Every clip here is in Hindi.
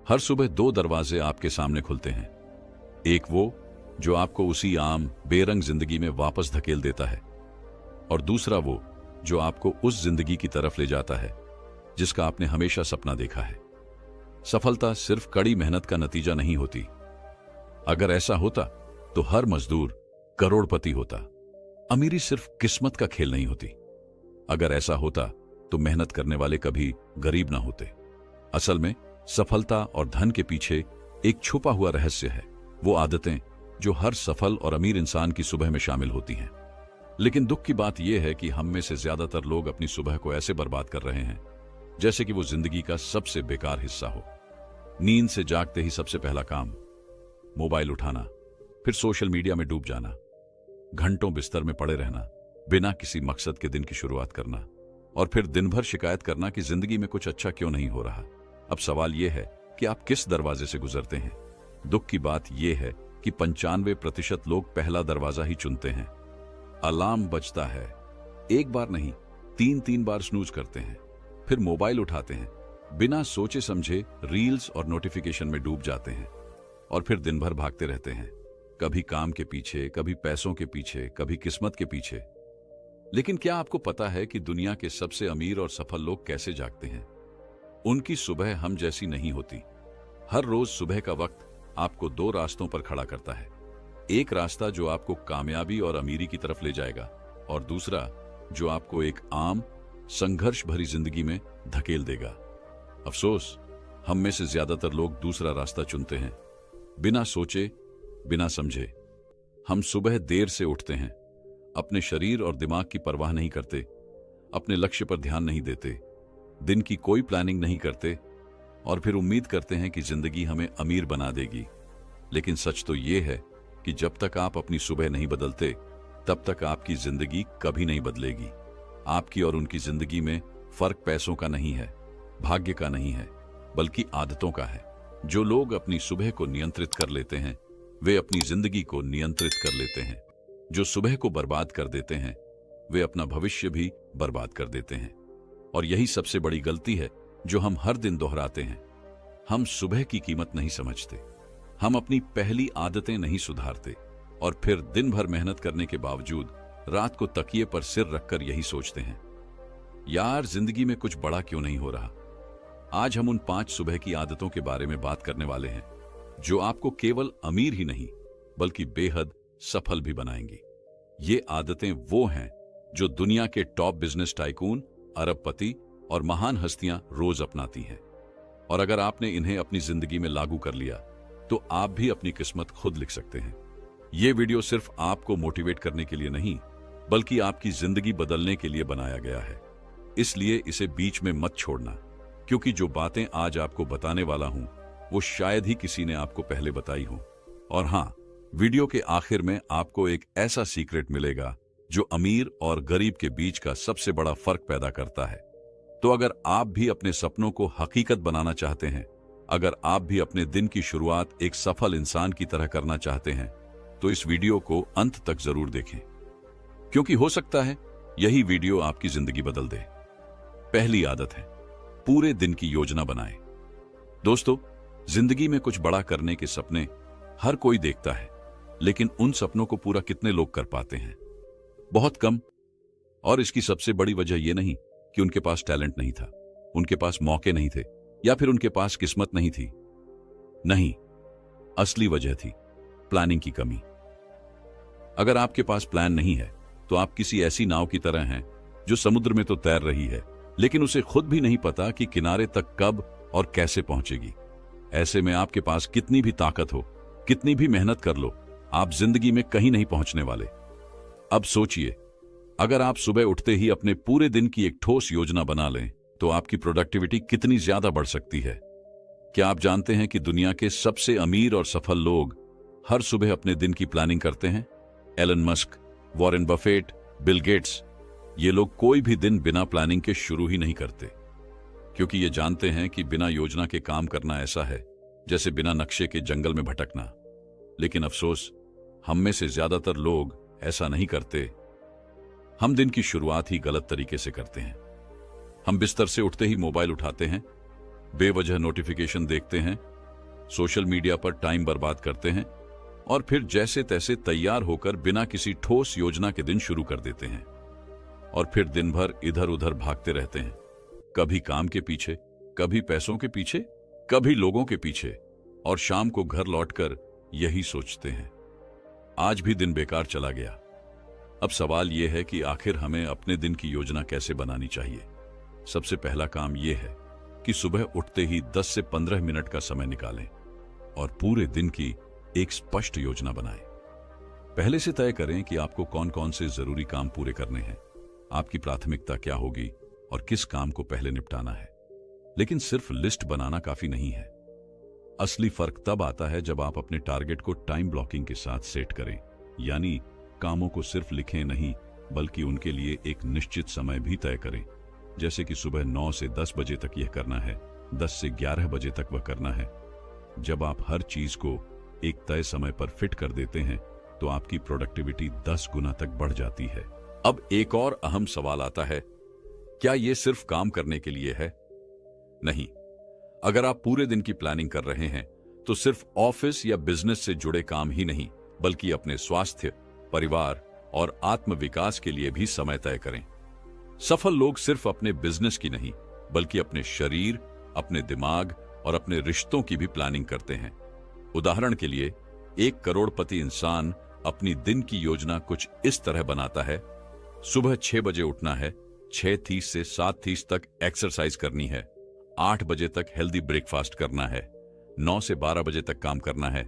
हर सुबह दो दरवाजे आपके सामने खुलते हैं। एक वो जो आपको उसी आम बेरंग जिंदगी में वापस धकेल देता है, और दूसरा वो जो आपको उस जिंदगी की तरफ ले जाता है जिसका आपने हमेशा सपना देखा है। सफलता सिर्फ कड़ी मेहनत का नतीजा नहीं होती। अगर ऐसा होता तो हर मजदूर करोड़पति होता। अमीरी सिर्फ किस्मत का खेल नहीं होती। अगर ऐसा होता तो मेहनत करने वाले कभी गरीब ना होते। असल में सफलता और धन के पीछे एक छुपा हुआ रहस्य है, वो आदतें जो हर सफल और अमीर इंसान की सुबह में शामिल होती हैं। लेकिन दुख की बात यह है कि हम में से ज्यादातर लोग अपनी सुबह को ऐसे बर्बाद कर रहे हैं जैसे कि वो जिंदगी का सबसे बेकार हिस्सा हो। नींद से जागते ही सबसे पहला काम मोबाइल उठाना, फिर सोशल मीडिया में डूब जाना, घंटों बिस्तर में पड़े रहना, बिना किसी मकसद के दिन की शुरुआत करना, और फिर दिन भर शिकायत करना कि जिंदगी में कुछ अच्छा क्यों नहीं हो रहा। अब सवाल यह है कि आप किस दरवाजे से गुजरते हैं। दुख की बात यह है कि 95% लोग पहला दरवाजा ही चुनते हैं। अलार्म बजता है, एक बार नहीं 3 बार स्नूज करते हैं, फिर मोबाइल उठाते हैं, बिना सोचे समझे रील्स और नोटिफिकेशन में डूब जाते हैं, और फिर दिन भर भागते रहते हैं, कभी काम के पीछे, कभी पैसों के पीछे, कभी किस्मत के पीछे। लेकिन क्या आपको पता है कि दुनिया के सबसे अमीर और सफल लोग कैसे जागते हैं? उनकी सुबह हम जैसी नहीं होती। हर रोज सुबह का वक्त आपको दो रास्तों पर खड़ा करता है। एक रास्ता जो आपको कामयाबी और अमीरी की तरफ ले जाएगा, और दूसरा जो आपको एक आम संघर्ष भरी जिंदगी में धकेल देगा। अफसोस, हम में से ज्यादातर लोग दूसरा रास्ता चुनते हैं, बिना सोचे, बिना समझे। हम सुबह देर से उठते हैं, अपने शरीर और दिमाग की परवाह नहीं करते, अपने लक्ष्य पर ध्यान नहीं देते, दिन की कोई प्लानिंग नहीं करते, और फिर उम्मीद करते हैं कि जिंदगी हमें अमीर बना देगी। लेकिन सच तो यह है कि जब तक आप अपनी सुबह नहीं बदलते, तब तक आपकी जिंदगी कभी नहीं बदलेगी। आपकी और उनकी जिंदगी में फर्क पैसों का नहीं है, भाग्य का नहीं है, बल्कि आदतों का है। जो लोग अपनी सुबह को नियंत्रित कर लेते हैं, वे अपनी जिंदगी को नियंत्रित कर लेते हैं। जो सुबह को बर्बाद कर देते हैं, वे अपना भविष्य भी बर्बाद कर देते हैं। और यही सबसे बड़ी गलती है जो हम हर दिन दोहराते हैं। हम सुबह की कीमत नहीं समझते, हम अपनी पहली आदतें नहीं सुधारते, और फिर दिन भर मेहनत करने के बावजूद रात को तकिए पर सिर रखकर यही सोचते हैं, यार जिंदगी में कुछ बड़ा क्यों नहीं हो रहा। आज हम उन 5 सुबह की आदतों के बारे में बात करने वाले हैं जो आपको केवल अमीर ही नहीं बल्कि बेहद सफल भी बनाएंगी। ये आदतें वो हैं जो दुनिया के टॉप बिजनेस टाइकून, अरबपति और महान हस्तियां रोज अपनाती हैं। और अगर आपने इन्हें अपनी जिंदगी में लागू कर लिया तो आप भी अपनी किस्मत खुद लिख सकते हैं। यह वीडियो सिर्फ आपको मोटिवेट करने के लिए नहीं, बल्कि आपकी जिंदगी बदलने के लिए बनाया गया है। इसलिए इसे बीच में मत छोड़ना, क्योंकि जो बातें आज आपको बताने वाला हूं वो शायद ही किसी ने आपको पहले बताई हो। और हां, वीडियो के आखिर में आपको एक ऐसा सीक्रेट मिलेगा जो अमीर और गरीब के बीच का सबसे बड़ा फर्क पैदा करता है। तो अगर आप भी अपने सपनों को हकीकत बनाना चाहते हैं, अगर आप भी अपने दिन की शुरुआत एक सफल इंसान की तरह करना चाहते हैं, तो इस वीडियो को अंत तक जरूर देखें, क्योंकि हो सकता है यही वीडियो आपकी जिंदगी बदल दे। पहली आदत है, पूरे दिन की योजना बनाएं। दोस्तों, जिंदगी में कुछ बड़ा करने के सपने हर कोई देखता है, लेकिन उन सपनों को पूरा कितने लोग कर पाते हैं? बहुत कम। और इसकी सबसे बड़ी वजह यह नहीं कि उनके पास टैलेंट नहीं था, उनके पास मौके नहीं थे, या फिर उनके पास किस्मत नहीं थी। नहीं, असली वजह थी प्लानिंग की कमी। अगर आपके पास प्लान नहीं है तो आप किसी ऐसी नाव की तरह हैं जो समुद्र में तो तैर रही है, लेकिन उसे खुद भी नहीं पता कि किनारे तक कब और कैसे पहुंचेगी। ऐसे में आपके पास कितनी भी ताकत हो, कितनी भी मेहनत कर लो, आप जिंदगी में कहीं नहीं पहुंचने वाले। अब सोचिए, अगर आप सुबह उठते ही अपने पूरे दिन की एक ठोस योजना बना लें तो आपकी प्रोडक्टिविटी कितनी ज्यादा बढ़ सकती है। क्या आप जानते हैं कि दुनिया के सबसे अमीर और सफल लोग हर सुबह अपने दिन की प्लानिंग करते हैं? Elon Musk, Warren Buffett, Bill Gates, ये लोग कोई भी दिन बिना प्लानिंग के शुरू ही नहीं करते, क्योंकि ये जानते हैं कि बिना योजना के काम करना ऐसा है जैसे बिना नक्शे के जंगल में भटकना। लेकिन अफसोस, हम में से ज्यादातर लोग ऐसा नहीं करते। हम दिन की शुरुआत ही गलत तरीके से करते हैं। हम बिस्तर से उठते ही मोबाइल उठाते हैं, बेवजह नोटिफिकेशन देखते हैं सोशल मीडिया पर टाइम बर्बाद करते हैं और फिर जैसे तैसे तैयार होकर बिना किसी ठोस योजना के दिन शुरू कर देते हैं और फिर दिन भर इधर उधर भागते रहते हैं, कभी काम के पीछे, कभी पैसों के पीछे, कभी लोगों के पीछे, और शाम को घर लौटकर यही सोचते हैं, आज भी दिन बेकार चला गया। अब सवाल यह है कि आखिर हमें अपने दिन की योजना कैसे बनानी चाहिए। सबसे पहला काम यह है कि सुबह उठते ही 10 से 15 मिनट का समय निकालें और पूरे दिन की एक स्पष्ट योजना बनाएं। पहले से तय करें कि आपको कौन कौन से जरूरी काम पूरे करने हैं, आपकी प्राथमिकता क्या होगी और किस काम को पहले निपटाना है। लेकिन सिर्फ लिस्ट बनाना काफी नहीं है। असली फर्क तब आता है जब आप अपने टारगेट को टाइम ब्लॉकिंग के साथ सेट करें, यानी कामों को सिर्फ लिखें नहीं बल्कि उनके लिए एक निश्चित समय भी तय करें। जैसे कि सुबह 9 से 10 बजे तक यह करना है, 10 से 11 बजे तक वह करना है। जब आप हर चीज को एक तय समय पर फिट कर देते हैं तो आपकी प्रोडक्टिविटी 10 गुना तक बढ़ जाती है। अब एक और अहम सवाल आता है, क्या यह सिर्फ काम करने के लिए है? नहीं। अगर आप पूरे दिन की प्लानिंग कर रहे हैं तो सिर्फ ऑफिस या बिजनेस से जुड़े काम ही नहीं बल्कि अपने स्वास्थ्य, परिवार और आत्म विकास के लिए भी समय तय करें। सफल लोग सिर्फ अपने बिजनेस की नहीं बल्कि अपने शरीर, अपने दिमाग और अपने रिश्तों की भी प्लानिंग करते हैं। उदाहरण के लिए 1 करोड़पति इंसान अपनी दिन की योजना कुछ इस तरह बनाता है। सुबह 6 बजे उठना है, 6:30 से 7:30 तक एक्सरसाइज करनी है, 8 बजे तक हेल्दी ब्रेकफास्ट करना है, 9 से 12 बजे तक काम करना है,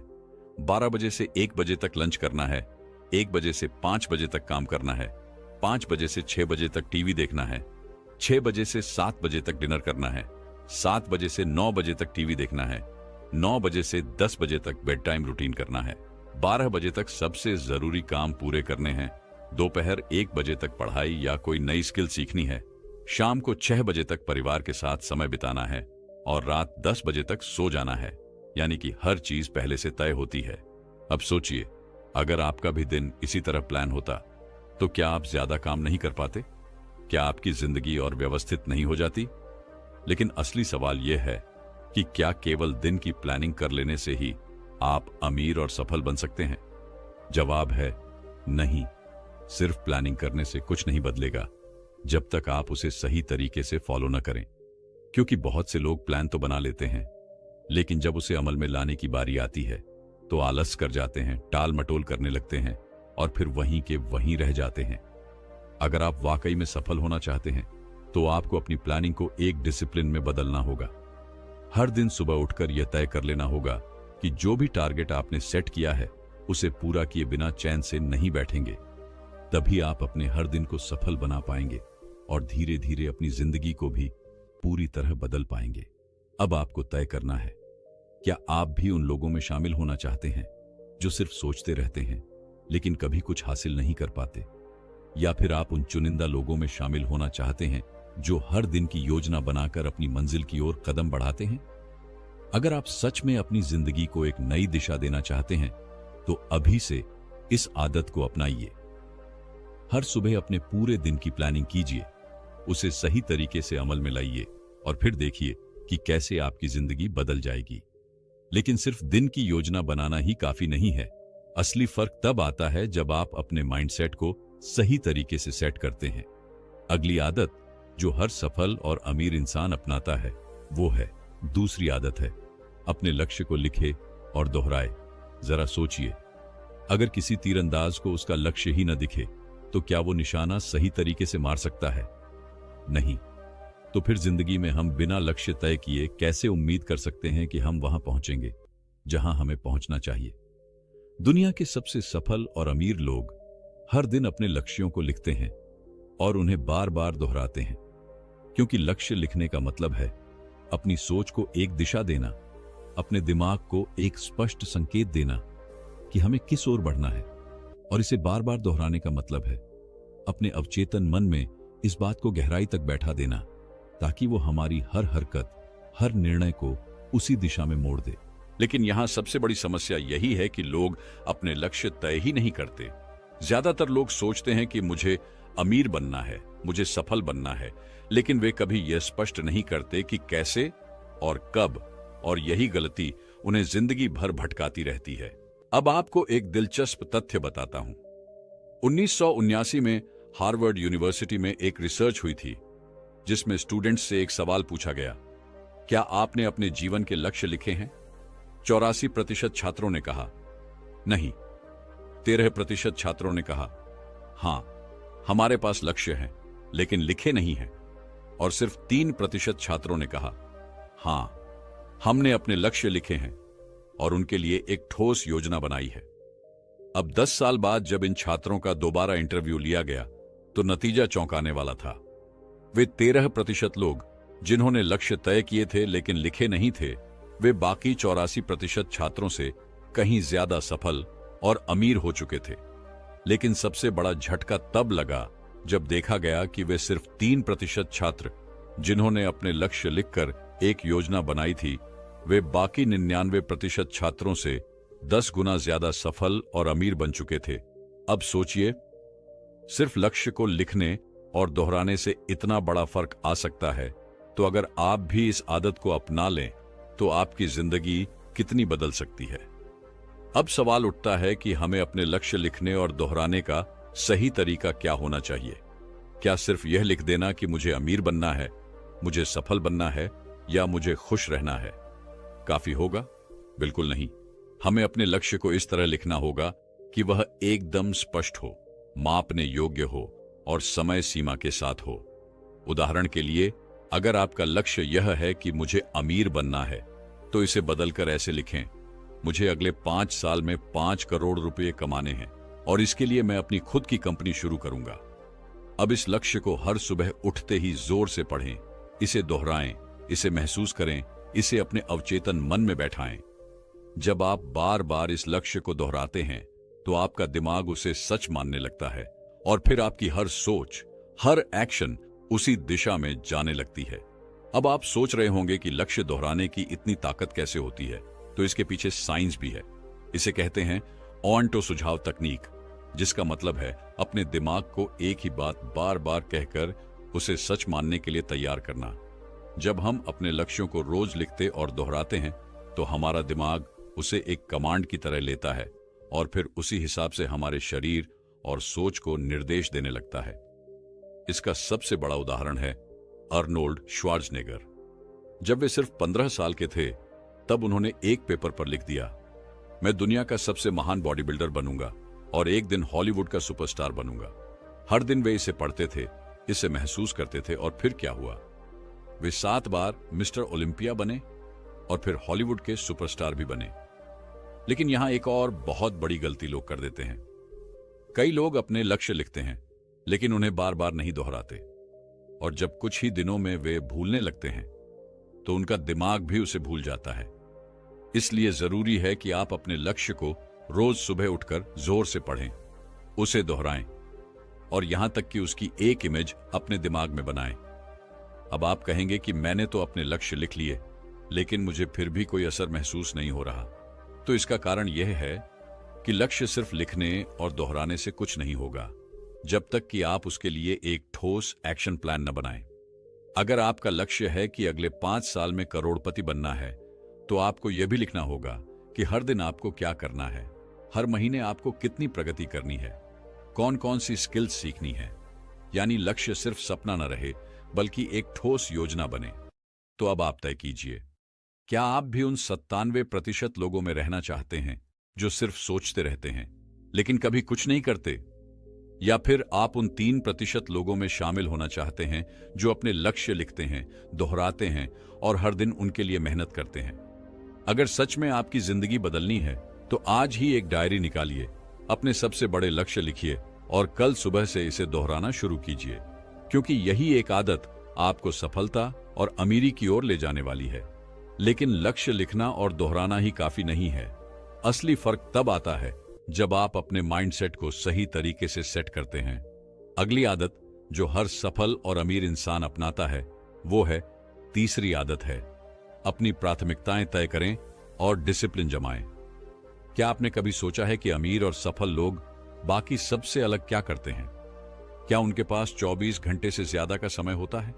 12 बजे से 1 बजे तक लंच करना है, 1 बजे से 5 बजे तक काम करना है, 5 बजे से 6 बजे तक टीवी देखना है, 6 बजे से 7 बजे तक डिनर करना है, 7 बजे से 9 बजे तक टीवी देखना है, 9 बजे से 10 बजे तक बेड टाइम रूटीन करना है, 12 बजे तक सबसे जरूरी काम पूरे करने हैं, दोपहर 1 बजे तक पढ़ाई या कोई नई स्किल सीखनी है, शाम को 6 बजे तक परिवार के साथ समय बिताना है और रात 10 बजे तक सो जाना है। यानी कि हर चीज पहले से तय होती है। अब सोचिए, अगर आपका भी दिन इसी तरह प्लान होता तो क्या आप ज्यादा काम नहीं कर पाते? क्या आपकी जिंदगी और व्यवस्थित नहीं हो जाती? लेकिन असली सवाल यह है कि क्या केवल दिन की प्लानिंग कर लेने से ही आप अमीर और सफल बन सकते हैं? जवाब है नहीं। सिर्फ प्लानिंग करने से कुछ नहीं बदलेगा जब तक आप उसे सही तरीके से फॉलो न करें। क्योंकि बहुत से लोग प्लान तो बना लेते हैं लेकिन जब उसे अमल में लाने की बारी आती है तो आलस कर जाते हैं, टाल मटोल करने लगते हैं और फिर वहीं के वहीं रह जाते हैं। अगर आप वाकई में सफल होना चाहते हैं तो आपको अपनी प्लानिंग को एक डिसिप्लिन में बदलना होगा। हर दिन सुबह उठकर यह तय कर लेना होगा कि जो भी टारगेट आपने सेट किया है उसे पूरा किए बिना चैन से नहीं बैठेंगे। तभी आप अपने हर दिन को सफल बना पाएंगे और धीरे धीरे अपनी जिंदगी को भी पूरी तरह बदल पाएंगे। अब आपको तय करना है, क्या आप भी उन लोगों में शामिल होना चाहते हैं जो सिर्फ सोचते रहते हैं लेकिन कभी कुछ हासिल नहीं कर पाते, या फिर आप उन चुनिंदा लोगों में शामिल होना चाहते हैं जो हर दिन की योजना बनाकर अपनी मंजिल की ओर कदम बढ़ाते हैं? अगर आप सच में अपनी जिंदगी को एक नई दिशा देना चाहते हैं तो अभी से इस आदत को अपनाइए। हर सुबह अपने पूरे दिन की प्लानिंग कीजिए, उसे सही तरीके से अमल में लाइए और फिर देखिए कि कैसे आपकी जिंदगी बदल जाएगी। लेकिन सिर्फ दिन की योजना बनाना ही काफी नहीं है। असली फर्क तब आता है जब आप अपने माइंडसेट को सही तरीके से सेट करते हैं। अगली आदत जो हर सफल और अमीर इंसान अपनाता है वो है, दूसरी आदत है, अपने लक्ष्य को लिखे और दोहराए। जरा सोचिए, अगर किसी तीरंदाज को उसका लक्ष्य ही न दिखे तो क्या वो निशाना सही तरीके से मार सकता है? नहीं। तो फिर जिंदगी में हम बिना लक्ष्य तय किए कैसे उम्मीद कर सकते हैं कि हम वहां पहुंचेंगे जहां हमें पहुंचना चाहिए? दुनिया के सबसे सफल और अमीर लोग हर दिन अपने लक्ष्यों को लिखते हैं और उन्हें बार बार दोहराते हैं, क्योंकि लक्ष्य लिखने का मतलब है अपनी सोच को एक दिशा देना, अपने दिमाग को एक स्पष्ट संकेत देना कि हमें किस ओर बढ़ना है, और इसे बार बार दोहराने का मतलब है अपने अवचेतन मन में इस बात को गहराई तक बैठा देना ताकि वो हमारी हर हरकत, हर निर्णय को उसी दिशा में मोड़ दे। लेकिन यहां सबसे बड़ी समस्या यही है कि लोग अपने लक्ष्य तय ही नहीं करते। ज्यादातर लोग सोचते हैं कि मुझे अमीर बनना है, मुझे सफल बनना है, लेकिन वे कभी यह स्पष्ट नहीं करते कि कैसे और कब। और यही गलती उन्हें जिंदगी भर भटकाती रहती है। अब आपको एक दिलचस्प तथ्य बताता हूं। 1979 में हार्वर्ड यूनिवर्सिटी में एक रिसर्च हुई थी जिसमें स्टूडेंट्स से एक सवाल पूछा गया, क्या आपने अपने जीवन के लक्ष्य लिखे हैं? 84% छात्रों ने कहा नहीं। 13% छात्रों ने कहा हां, हमारे पास लक्ष्य हैं लेकिन लिखे नहीं हैं। और सिर्फ 3% छात्रों ने कहा हां, हमने अपने लक्ष्य लिखे हैं और उनके लिए एक ठोस योजना बनाई है। अब 10 साल बाद जब इन छात्रों का दोबारा इंटरव्यू लिया गया तो नतीजा चौंकाने वाला था। वे 13% लोग जिन्होंने लक्ष्य तय किए थे लेकिन लिखे नहीं थे, वे बाकी 84% छात्रों से कहीं ज्यादा सफल और अमीर हो चुके थे। लेकिन सबसे बड़ा झटका तब लगा जब देखा गया कि वे सिर्फ 3% छात्र जिन्होंने अपने लक्ष्य लिखकर एक योजना बनाई थी, वे बाकी 99% छात्रों से 10 गुना ज्यादा सफल और अमीर बन चुके थे। अब सोचिए, सिर्फ लक्ष्य को लिखने और दोहराने से इतना बड़ा फर्क आ सकता है, तो अगर आप भी इस आदत को अपना लें तो आपकी जिंदगी कितनी बदल सकती है। अब सवाल उठता है कि हमें अपने लक्ष्य लिखने और दोहराने का सही तरीका क्या होना चाहिए। क्या सिर्फ यह लिख देना कि मुझे अमीर बनना है, मुझे सफल बनना है या मुझे खुश रहना है, काफी होगा? बिल्कुल नहीं। हमें अपने लक्ष्य को इस तरह लिखना होगा कि वह एकदम स्पष्ट हो, मापने योग्य हो और समय सीमा के साथ हो। उदाहरण के लिए, अगर आपका लक्ष्य यह है कि मुझे अमीर बनना है, तो इसे बदलकर ऐसे लिखें, मुझे अगले 5 साल में 5 करोड़ रुपए कमाने हैं और इसके लिए मैं अपनी खुद की कंपनी शुरू करूंगा। अब इस लक्ष्य को हर सुबह उठते ही जोर से पढ़ें, इसे दोहराएं, इसे महसूस करें, इसे अपने अवचेतन मन में बैठाएं। जब आप बार बार इस लक्ष्य को दोहराते हैं तो आपका दिमाग उसे सच मानने लगता है और फिर आपकी हर सोच, हर एक्शन उसी दिशा में जाने लगती है। अब आप सोच रहे होंगे कि लक्ष्य दोहराने की इतनी ताकत कैसे होती है, तो इसके पीछे साइंस भी है। इसे कहते हैं ऑन्टो सुझाव तकनीक, जिसका मतलब है अपने दिमाग को एक ही बात बार बार कहकर उसे सच मानने के लिए तैयार करना। जब हम अपने लक्ष्यों को रोज लिखते और दोहराते हैं तो हमारा दिमाग उसे एक कमांड की तरह लेता है और फिर उसी हिसाब से हमारे शरीर और सोच को निर्देश देने लगता है। इसका सबसे बड़ा उदाहरण है अर्नोल्ड श्वार्ज़नेगर। जब वे सिर्फ 15 साल के थे तब उन्होंने एक पेपर पर लिख दिया, मैं दुनिया का सबसे महान बॉडी बिल्डर बनूंगा और एक दिन हॉलीवुड का सुपरस्टार बनूंगा। हर दिन वे इसे पढ़ते थे, इसे महसूस करते थे और फिर क्या हुआ? वे 7 बार मिस्टर ओलंपिया बने और फिर हॉलीवुड के सुपरस्टार भी बने। लेकिन यहां एक और बहुत बड़ी गलती लोग कर देते हैं। कई लोग अपने लक्ष्य लिखते हैं लेकिन उन्हें बार बार नहीं दोहराते, और जब कुछ ही दिनों में वे भूलने लगते हैं तो उनका दिमाग भी उसे भूल जाता है। इसलिए जरूरी है कि आप अपने लक्ष्य को रोज सुबह उठकर जोर से पढ़ें, उसे दोहराएं और यहां तक कि उसकी एक इमेज अपने दिमाग में बनाएं। अब आप कहेंगे कि मैंने तो अपने लक्ष्य लिख लिए लेकिन मुझे फिर भी कोई असर महसूस नहीं हो रहा। तो इसका कारण यह है कि लक्ष्य सिर्फ लिखने और दोहराने से कुछ नहीं होगा जब तक कि आप उसके लिए एक ठोस एक्शन प्लान न बनाएं। अगर आपका लक्ष्य है कि अगले 5 साल में करोड़पति बनना है, तो आपको यह भी लिखना होगा कि हर दिन आपको क्या करना है, हर महीने आपको कितनी प्रगति करनी है, कौन कौन सी स्किल्स सीखनी है। यानी लक्ष्य सिर्फ सपना न रहे बल्कि एक ठोस योजना बने। तो अब आप तय कीजिए, क्या आप भी उन 97% लोगों में रहना चाहते हैं जो सिर्फ सोचते रहते हैं लेकिन कभी कुछ नहीं करते, या फिर आप उन 3% लोगों में शामिल होना चाहते हैं जो अपने लक्ष्य लिखते हैं, दोहराते हैं और हर दिन उनके लिए मेहनत करते हैं? अगर सच में आपकी जिंदगी बदलनी है तो आज ही एक डायरी निकालिए, अपने सबसे बड़े लक्ष्य लिखिए और कल सुबह से इसे दोहराना शुरू कीजिए, क्योंकि यही एक आदत आपको सफलता और अमीरी की ओर ले जाने वाली है। लेकिन लक्ष्य लिखना और दोहराना ही काफी नहीं है। असली फर्क तब आता है जब आप अपने माइंडसेट को सही तरीके से सेट करते हैं। अगली आदत जो हर सफल और अमीर इंसान अपनाता है वो है, तीसरी आदत है, अपनी प्राथमिकताएं तय करें और डिसिप्लिन जमाएं। क्या आपने कभी सोचा है कि अमीर और सफल लोग बाकी सबसे अलग क्या करते हैं? क्या उनके पास 24 घंटे से ज्यादा का समय होता है?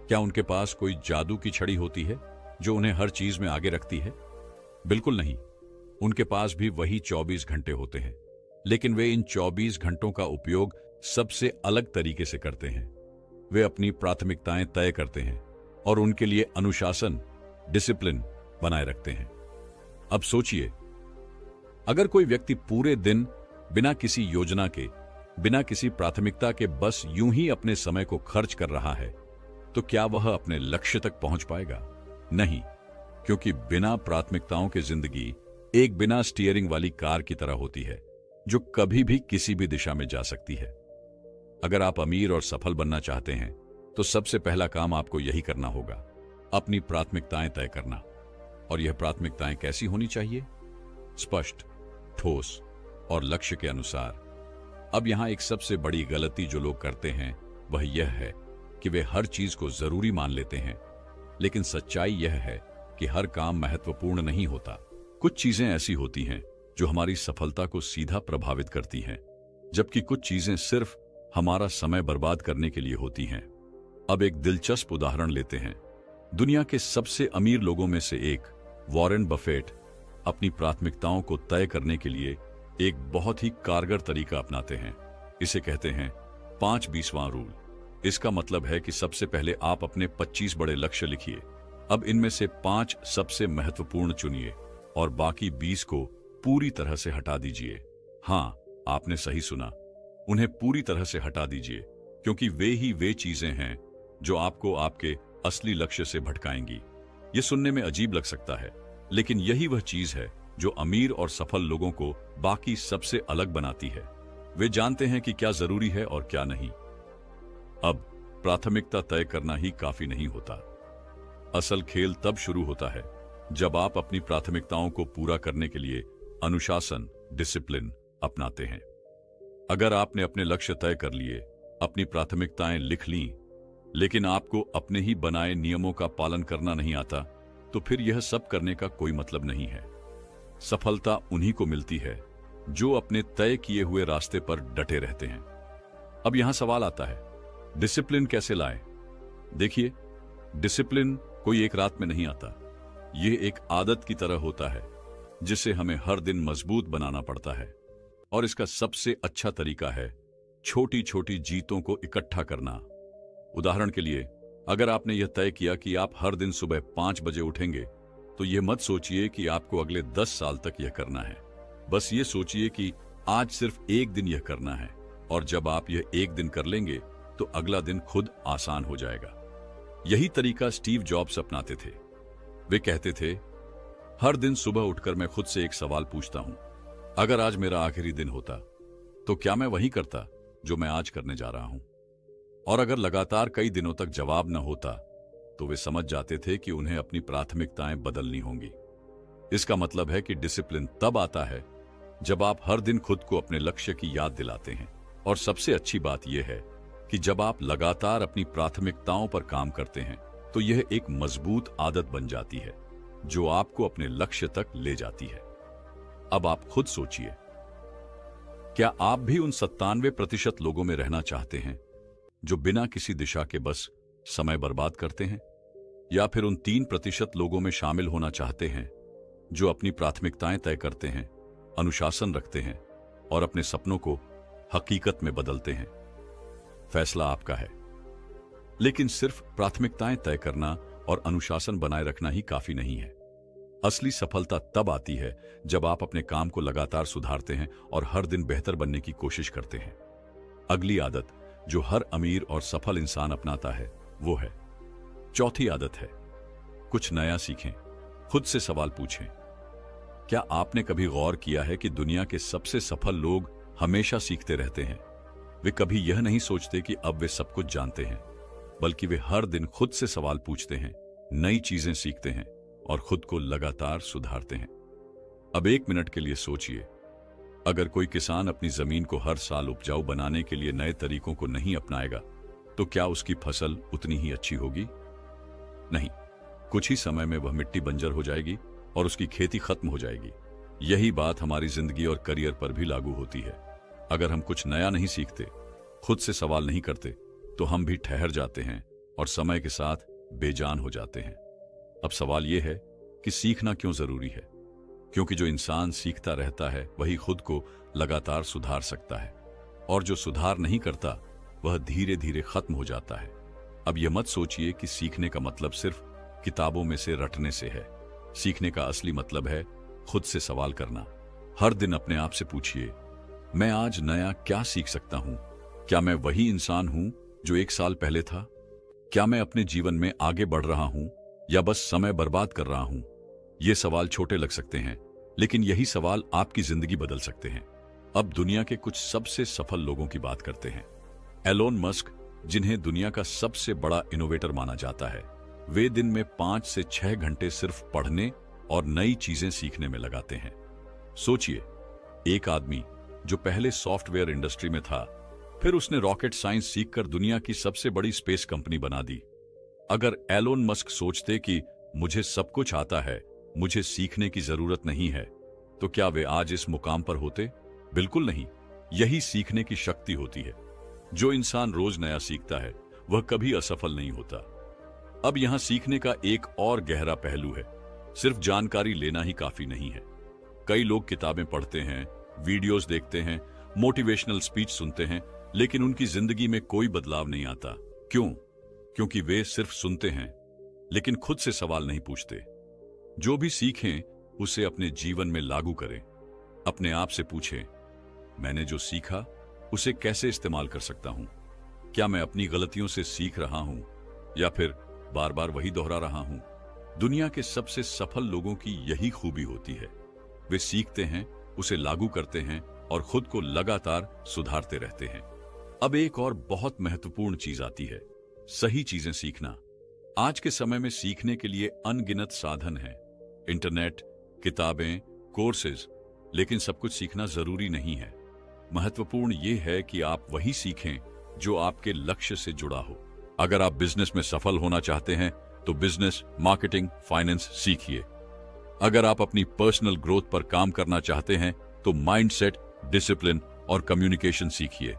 क्या उनके पास कोई जादू की छड़ी होती है जो उन्हें हर चीज में आगे रखती है? बिल्कुल नहीं। उनके पास भी वही 24 घंटे होते हैं, लेकिन वे इन 24 घंटों का उपयोग सबसे अलग तरीके से करते हैं। वे अपनी प्राथमिकताएं तय करते हैं और उनके लिए अनुशासन, डिसिप्लिन बनाए रखते हैं। अब सोचिए, अगर कोई व्यक्ति पूरे दिन बिना किसी योजना के, बिना किसी प्राथमिकता के बस यूं ही अपने समय को खर्च कर रहा है, तो क्या वह अपने लक्ष्य तक पहुंच पाएगा? नहीं, क्योंकि बिना प्राथमिकताओं की जिंदगी एक बिना स्टीयरिंग वाली कार की तरह होती है, जो कभी भी किसी भी दिशा में जा सकती है। अगर आप अमीर और सफल बनना चाहते हैं, तो सबसे पहला काम आपको यही करना होगा, अपनी प्राथमिकताएं तय करना। और यह प्राथमिकताएं कैसी होनी चाहिए? स्पष्ट, ठोस और लक्ष्य के अनुसार। अब यहां एक सबसे बड़ी गलती जो लोग करते हैं वह यह है कि वे हर चीज को जरूरी मान लेते हैं, लेकिन सच्चाई यह है कि हर काम महत्वपूर्ण नहीं होता। कुछ चीजें ऐसी होती हैं जो हमारी सफलता को सीधा प्रभावित करती हैं, जबकि कुछ चीजें सिर्फ हमारा समय बर्बाद करने के लिए होती हैं। अब एक दिलचस्प उदाहरण लेते हैं। दुनिया के सबसे अमीर लोगों में से एक वॉरेन बफेट अपनी प्राथमिकताओं को तय करने के लिए एक बहुत ही कारगर तरीका अपनाते हैं। इसे कहते हैं 5-20वां रूल। इसका मतलब है कि सबसे पहले आप अपने 25 बड़े लक्ष्य लिखिए। अब इनमें से 5 सबसे महत्वपूर्ण चुनिए और बाकी 20 को पूरी तरह से हटा दीजिए। हां, आपने सही सुना, उन्हें पूरी तरह से हटा दीजिए, क्योंकि वे चीजें हैं जो आपको आपके असली लक्ष्य से भटकाएंगी। यह सुनने में अजीब लग सकता है, लेकिन यही वह चीज है जो अमीर और सफल लोगों को बाकी सबसे अलग बनाती है। वे जानते हैं कि क्या जरूरी है और क्या नहीं। अब प्राथमिकता तय करना ही काफी नहीं होता। असल खेल तब शुरू होता है जब आप अपनी प्राथमिकताओं को पूरा करने के लिए अनुशासन, डिसिप्लिन अपनाते हैं। अगर आपने अपने लक्ष्य तय कर लिए, अपनी प्राथमिकताएं लिख लीं, लेकिन आपको अपने ही बनाए नियमों का पालन करना नहीं आता, तो फिर यह सब करने का कोई मतलब नहीं है। सफलता उन्हीं को मिलती है जो अपने तय किए हुए रास्ते पर डटे रहते हैं। अब यहां सवाल आता है, डिसिप्लिन कैसे लाएं? देखिए, डिसिप्लिन कोई एक रात में नहीं आता। यह एक आदत की तरह होता है जिसे हमें हर दिन मजबूत बनाना पड़ता है। और इसका सबसे अच्छा तरीका है छोटी छोटी जीतों को इकट्ठा करना। उदाहरण के लिए, अगर आपने यह तय किया कि आप हर दिन सुबह 5 बजे उठेंगे, तो यह मत सोचिए कि आपको अगले 10 साल तक यह करना है। बस ये सोचिए कि आज सिर्फ एक दिन यह करना है, और जब आप यह एक दिन कर लेंगे तो अगला दिन खुद आसान हो जाएगा। यही तरीका स्टीव जॉब्स अपनाते थे। वे कहते थे, हर दिन सुबह उठकर मैं खुद से एक सवाल पूछता हूं, अगर आज मेरा आखिरी दिन होता तो क्या मैं वही करता जो मैं आज करने जा रहा हूं? और अगर लगातार कई दिनों तक जवाब न होता, तो वे समझ जाते थे कि उन्हें अपनी प्राथमिकताएं बदलनी होंगी। इसका मतलब है कि डिसिप्लिन तब आता है जब आप हर दिन खुद को अपने लक्ष्य की याद दिलाते हैं। और सबसे अच्छी बात यह है कि जब आप लगातार अपनी प्राथमिकताओं पर काम करते हैं, तो यह एक मजबूत आदत बन जाती है जो आपको अपने लक्ष्य तक ले जाती है। अब आप खुद सोचिए, क्या आप भी उन 97% लोगों में रहना चाहते हैं जो बिना किसी दिशा के बस समय बर्बाद करते हैं, या फिर उन 3% लोगों में शामिल होना चाहते हैं जो अपनी प्राथमिकताएं तय करते हैं, अनुशासन रखते हैं और अपने सपनों को हकीकत में बदलते हैं? फैसला आपका है। लेकिन सिर्फ प्राथमिकताएं तय करना और अनुशासन बनाए रखना ही काफी नहीं है। असली सफलता तब आती है जब आप अपने काम को लगातार सुधारते हैं और हर दिन बेहतर बनने की कोशिश करते हैं। अगली आदत जो हर अमीर और सफल इंसान अपनाता है वो है, चौथी आदत है, कुछ नया सीखें। खुद से सवाल पूछें, क्या आपने कभी गौर किया है कि दुनिया के सबसे सफल लोग हमेशा सीखते रहते हैं? वे कभी यह नहीं सोचते कि अब वे सब कुछ जानते हैं, बल्कि वे हर दिन खुद से सवाल पूछते हैं, नई चीजें सीखते हैं और खुद को लगातार सुधारते हैं। अब 1 मिनट के लिए सोचिए, अगर कोई किसान अपनी जमीन को हर साल उपजाऊ बनाने के लिए नए तरीकों को नहीं अपनाएगा, तो क्या उसकी फसल उतनी ही अच्छी होगी? नहीं, कुछ ही समय में वह मिट्टी बंजर हो जाएगी और उसकी खेती खत्म हो जाएगी। यही बात हमारी जिंदगी और करियर पर भी लागू होती है। अगर हम कुछ नया नहीं सीखते, खुद से सवाल नहीं करते, तो हम भी ठहर जाते हैं और समय के साथ बेजान हो जाते हैं। अब सवाल यह है कि सीखना क्यों जरूरी है? क्योंकि जो इंसान सीखता रहता है वही खुद को लगातार सुधार सकता है, और जो सुधार नहीं करता वह धीरे धीरे खत्म हो जाता है। अब यह मत सोचिए कि सीखने का मतलब सिर्फ किताबों में से रटने से है। सीखने का असली मतलब है खुद से सवाल करना। हर दिन अपने आप से पूछिए, मैं आज नया क्या सीख सकता हूं? क्या मैं वही इंसान हूं जो 1 साल पहले था? क्या मैं अपने जीवन में आगे बढ़ रहा हूं या बस समय बर्बाद कर रहा हूं? ये सवाल छोटे लग सकते हैं, लेकिन यही सवाल आपकी जिंदगी बदल सकते हैं। अब दुनिया के कुछ सबसे सफल लोगों की बात करते हैं। एलोन मस्क, जिन्हें दुनिया का सबसे बड़ा इनोवेटर माना जाता है, वे दिन में 5 से 6 घंटे सिर्फ पढ़ने और नई चीजें सीखने में लगाते हैं। सोचिए, एक आदमी जो पहले सॉफ्टवेयर इंडस्ट्री में था, फिर उसने रॉकेट साइंस सीखकर दुनिया की सबसे बड़ी स्पेस कंपनी बना दी। अगर एलोन मस्क सोचते कि मुझे सब कुछ आता है, मुझे सीखने की जरूरत नहीं है, तो क्या वे आज इस मुकाम पर होते? बिल्कुल नहीं। यही सीखने की शक्ति होती है। जो इंसान रोज नया सीखता है वह कभी असफल नहीं होता। अब यहां सीखने का एक और गहरा पहलू है। सिर्फ जानकारी लेना ही काफी नहीं है। कई लोग किताबें पढ़ते हैं, वीडियोस देखते हैं, मोटिवेशनल स्पीच सुनते हैं, लेकिन उनकी जिंदगी में कोई बदलाव नहीं आता। क्यों? क्योंकि वे सिर्फ सुनते हैं, लेकिन खुद से सवाल नहीं पूछते। जो भी सीखें उसे अपने जीवन में लागू करें। अपने आप से पूछें, मैंने जो सीखा उसे कैसे इस्तेमाल कर सकता हूं? क्या मैं अपनी गलतियों से सीख रहा हूं या फिर बार बार वही दोहरा रहा हूं? दुनिया के सबसे सफल लोगों की यही खूबी होती है। वे सीखते हैं, उसे लागू करते हैं और खुद को लगातार सुधारते रहते हैं। अब एक और बहुत महत्वपूर्ण चीज आती है, सही चीजें सीखना। आज के समय में सीखने के लिए अनगिनत साधन हैं, इंटरनेट, किताबें, कोर्सेज, लेकिन सब कुछ सीखना जरूरी नहीं है। महत्वपूर्ण यह है कि आप वही सीखें जो आपके लक्ष्य से जुड़ा हो। अगर आप बिजनेस में सफल होना चाहते हैं तो बिजनेस, मार्केटिंग, फाइनेंस सीखिए। अगर आप अपनी पर्सनल ग्रोथ पर काम करना चाहते हैं तो माइंडसेट, डिसिप्लिन और कम्युनिकेशन सीखिए।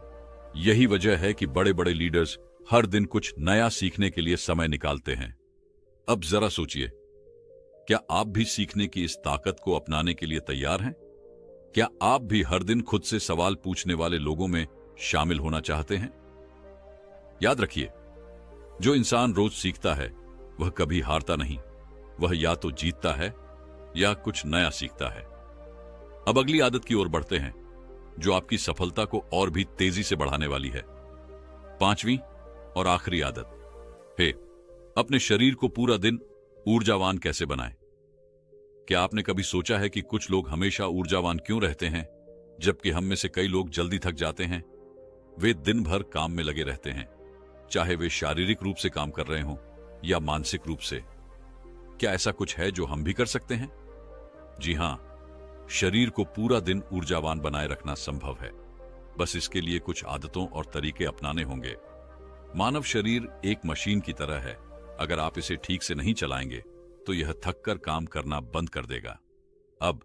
यही वजह है कि बड़े बड़े लीडर्स हर दिन कुछ नया सीखने के लिए समय निकालते हैं। अब जरा सोचिए, क्या आप भी सीखने की इस ताकत को अपनाने के लिए तैयार हैं? क्या आप भी हर दिन खुद से सवाल पूछने वाले लोगों में शामिल होना चाहते हैं? याद रखिए, जो इंसान रोज सीखता है वह कभी हारता नहीं। वह या तो जीतता है या कुछ नया सीखता है। अब अगली आदत की ओर बढ़ते हैं, जो आपकी सफलता को और भी तेजी से बढ़ाने वाली है। 5वीं और आखिरी आदत है, अपने शरीर को पूरा दिन ऊर्जावान कैसे बनाएं। क्या आपने कभी सोचा है कि कुछ लोग हमेशा ऊर्जावान क्यों रहते हैं, जबकि हम में से कई लोग जल्दी थक जाते हैं? वे दिन भर काम में लगे रहते हैं, चाहे वे शारीरिक रूप से काम कर रहे हों या मानसिक रूप से। क्या ऐसा कुछ है जो हम भी कर सकते हैं? जी हां, शरीर को पूरा दिन ऊर्जावान बनाए रखना संभव है। बस इसके लिए कुछ आदतों और तरीके अपनाने होंगे। मानव शरीर एक मशीन की तरह है। अगर आप इसे ठीक से नहीं चलाएंगे तो यह थककर काम करना बंद कर देगा। अब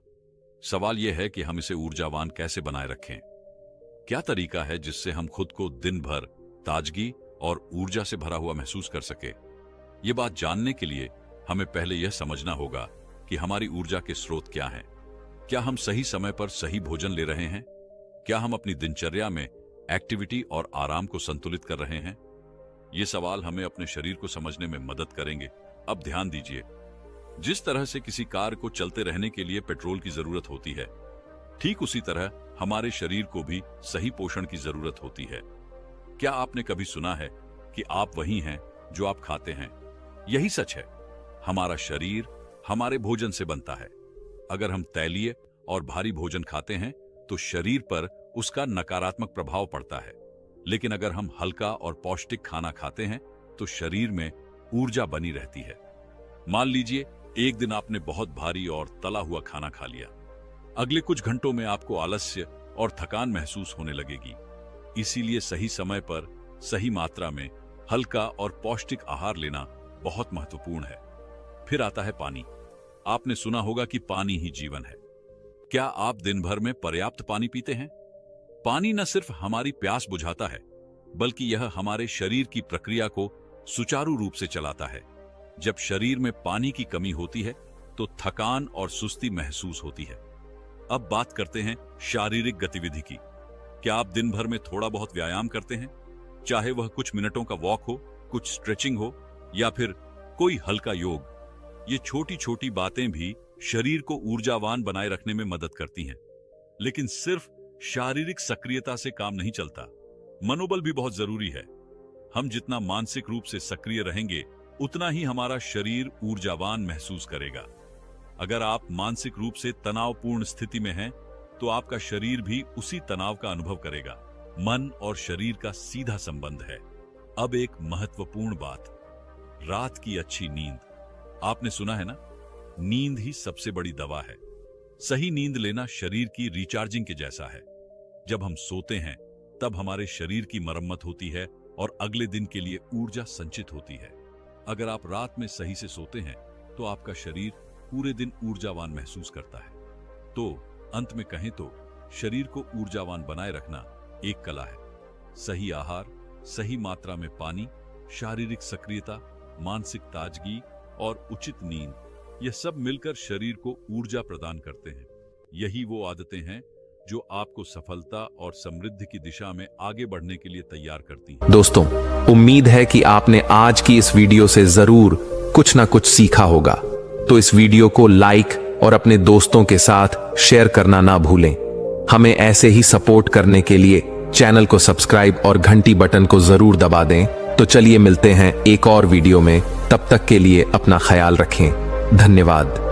सवाल यह है कि हम इसे ऊर्जावान कैसे बनाए रखें। क्या तरीका है जिससे हम खुद को दिन भर ताजगी और ऊर्जा से भरा हुआ महसूस कर सके? ये बात जानने के लिए हमें पहले यह समझना होगा कि हमारी ऊर्जा के स्रोत क्या हैं। क्या हम सही समय पर सही भोजन ले रहे हैं? क्या हम अपनी दिनचर्या में एक्टिविटी और आराम को संतुलित कर रहे हैं? ये सवाल हमें अपने शरीर को समझने में मदद करेंगे। अब ध्यान दीजिए, जिस तरह से किसी कार को चलते रहने के लिए पेट्रोल की जरूरत होती है, ठीक उसी तरह हमारे शरीर को भी सही पोषण की जरूरत होती है। क्या आपने कभी सुना है कि आप वही हैं जो आप खाते हैं? यही सच है। हमारा शरीर हमारे भोजन से बनता है। अगर हम तैलीय और भारी भोजन खाते हैं तो शरीर पर उसका नकारात्मक प्रभाव पड़ता है, लेकिन अगर हम हल्का और पौष्टिक खाना खाते हैं तो शरीर में ऊर्जा बनी रहती है। मान लीजिए एक दिन आपने बहुत भारी और तला हुआ खाना खा लिया। अगले कुछ घंटों में आपको आलस्य और थकान महसूस होने लगेगी। इसीलिए सही समय पर सही मात्रा में हल्का और पौष्टिक आहार लेना बहुत महत्वपूर्ण है। फिर आता है पानी। आपने सुना होगा कि पानी ही जीवन है। क्या आप दिन भर में पर्याप्त पानी पीते हैं? पानी न सिर्फ हमारी प्यास बुझाता है, बल्कि यह हमारे शरीर की प्रक्रिया को सुचारू रूप से चलाता है। जब शरीर में पानी की कमी होती है तो थकान और सुस्ती महसूस होती है। अब बात करते हैं शारीरिक गतिविधि की। क्या आप दिन भर में थोड़ा बहुत व्यायाम करते हैं? चाहे वह कुछ मिनटों का वॉक हो, कुछ स्ट्रेचिंग हो या फिर कोई हल्का योग। ये छोटी छोटी बातें भी शरीर को ऊर्जावान बनाए रखने में मदद करती हैं। लेकिन सिर्फ शारीरिक सक्रियता से काम नहीं चलता, मनोबल भी बहुत जरूरी है। हम जितना मानसिक रूप से सक्रिय रहेंगे, उतना ही हमारा शरीर ऊर्जावान महसूस करेगा। अगर आप मानसिक रूप से तनावपूर्ण स्थिति में हैं, तो आपका शरीर भी उसी तनाव का अनुभव करेगा। मन और शरीर का सीधा संबंध है। अब एक महत्वपूर्ण बात, रात की अच्छी नींद। आपने सुना है ना, नींद ही सबसे बड़ी दवा है। सही नींद लेना शरीर की रिचार्जिंग के जैसा है। जब हम सोते हैं, तब हमारे शरीर की मरम्मत होती है और अगले दिन के लिए ऊर्जा संचित होती है। अगर आप रात में सही से सोते हैं, तो आपका शरीर पूरे दिन ऊर्जावान महसूस करता है। तो अंत में कहें तो शरीर को ऊर्जावान बनाए रखना एक कला है। सही आहार, सही मात्रा में पानी, शारीरिक सक्रियता, मानसिक ताजगी और उचित नींद, यह सब मिलकर शरीर को ऊर्जा प्रदान करते हैं। यही वो आदतें हैं जो आपको सफलता और समृद्धि की दिशा में आगे बढ़ने के लिए तैयार करती हैं। दोस्तों, उम्मीद है कि आपने आज की इस वीडियो से जरूर कुछ ना कुछ सीखा होगा। तो इस वीडियो को लाइक और अपने दोस्तों के साथ शेयर करना ना भूलें। हमें ऐसे ही सपोर्ट करने के लिए चैनल को सब्सक्राइब और घंटी बटन को जरूर दबा दें। तो चलिए मिलते हैं एक और वीडियो में। तब तक के लिए अपना ख्याल रखें। धन्यवाद।